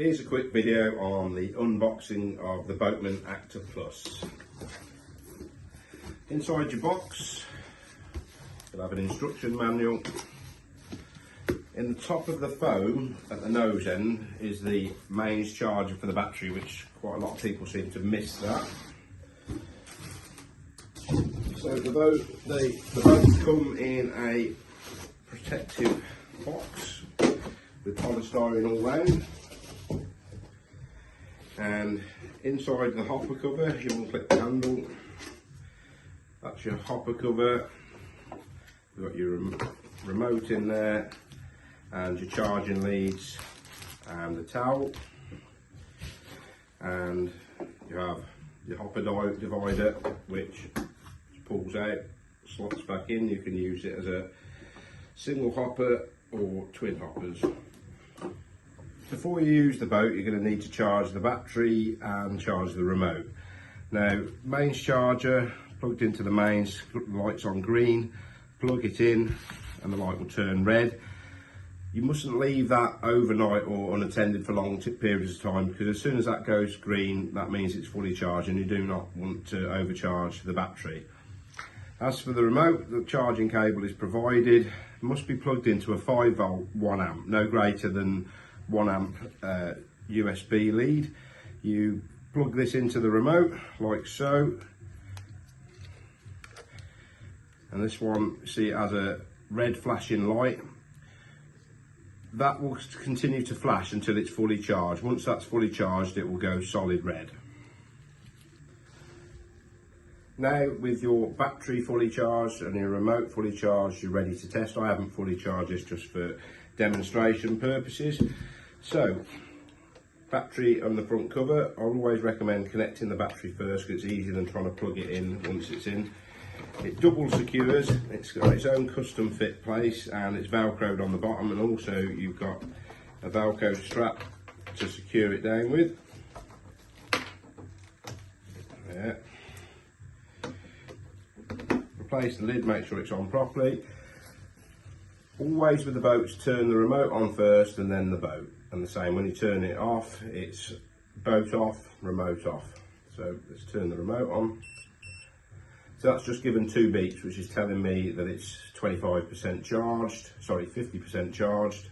Here's a quick video on the unboxing of the Boatman Active Plus. Inside your box, you'll have an instruction manual. In the top of the foam at the nose end is the mains charger for the battery, which quite a lot of people seem to miss that. So the boats come in a protective box with polystyrene all round, and inside the hopper cover you unclip the handle. That's your hopper cover. You've got your remote in there and your charging leads and the towel, and you have your hopper divider which pulls out, slots back in. You can use it as a single hopper or twin hoppers. Before you use the boat, you're going to need to charge the battery and charge the remote. Now, mains charger plugged into the mains, the light's on green, plug it in and the light will turn red. You mustn't leave that overnight or unattended for long periods of time, because as soon as that goes green, that means it's fully charged and you do not want to overcharge the battery. As for the remote, the charging cable is provided. It must be plugged into a 5 volt 1 amp, no greater than 1 amp USB lead. You plug this into the remote like so, and this one, see, it has a red flashing light. That will continue to flash until it's fully charged. Once that's fully charged, it will go solid red. Now, with your battery fully charged and your remote fully charged, you're ready to test. I haven't fully charged this just for demonstration purposes. So, battery on the front cover, I always recommend connecting the battery first, because it's easier than trying to plug it in once it's in. It double secures, it's got its own custom fit place, and it's velcroed on the bottom, and also you've got a velcro strap to secure it down with. Yeah. Replace the lid, make sure it's on properly. Always with the boats, turn the remote on first and then the boat, and the same when you turn it off, it's boat off, remote off. So let's turn the remote on. So that's just given 2 beeps, which is telling me that it's 25% charged, sorry, 50% charged.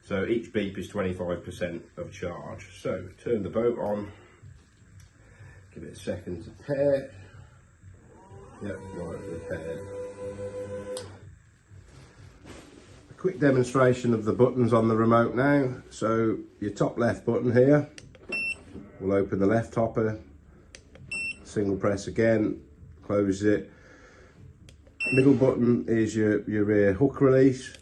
So each beep is 25% of charge. So turn the boat on, give it a second to pair. Yep, right, repaired. A quick demonstration of the buttons on the remote now. So your top left button here will open the left hopper, single press again, close it. Middle button is your rear hook release.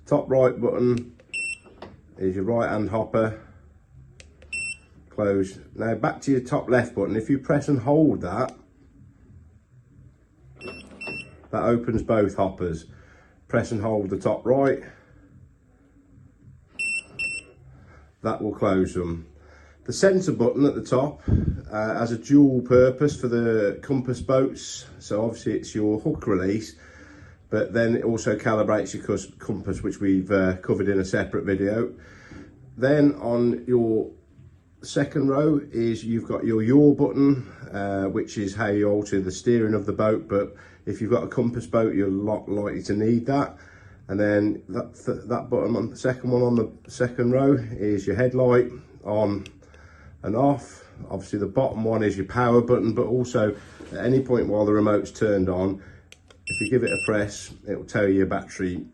Top right button is your right hand hopper, close. Now back to your top left button. If you press and hold that, that opens both hoppers. Press and hold the top right, that will close them. The centre button at the top has a dual purpose for the compass boats. So obviously it's your hook release, but then it also calibrates your compass, which we've covered in a separate video. Then on your second row is you've got your yaw button, which is how you alter the steering of the boat, but if you've got a compass boat, you're not likely to need that. And then that button on the second one on the second row is your headlight on and off. Obviously the bottom one is your power button, but also at any point while the remote's turned on, if you give it a press, it will tell you your battery.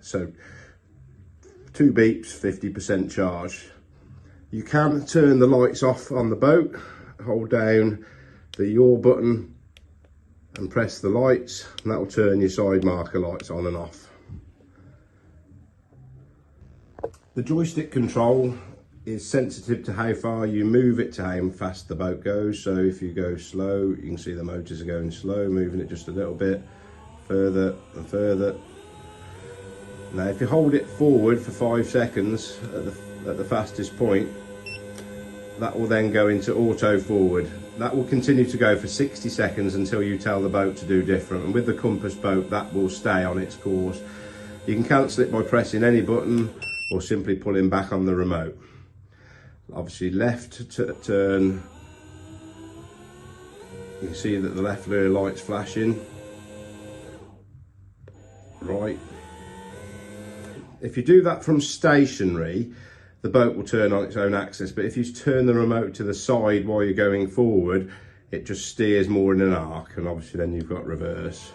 So 2 beeps, 50% charge. You can turn the lights off on the boat. Hold down the yaw button and press the lights, and that will turn your side marker lights on and off. The joystick control is sensitive to how far you move it to how fast the boat goes. So if you go slow, you can see the motors are going slow, moving it just a little bit further and further. Now if you hold it forward for 5 seconds at the fastest point, that will then go into auto forward. That will continue to go for 60 seconds until you tell the boat to do different, and with the compass boat that will stay on its course. You can cancel it by pressing any button or simply pulling back on the remote. Obviously left to turn, you can see that the left rear light's flashing. Right. If you do that from stationary, the boat will turn on its own axis, but if you turn the remote to the side while you're going forward, it just steers more in an arc, and obviously then you've got reverse.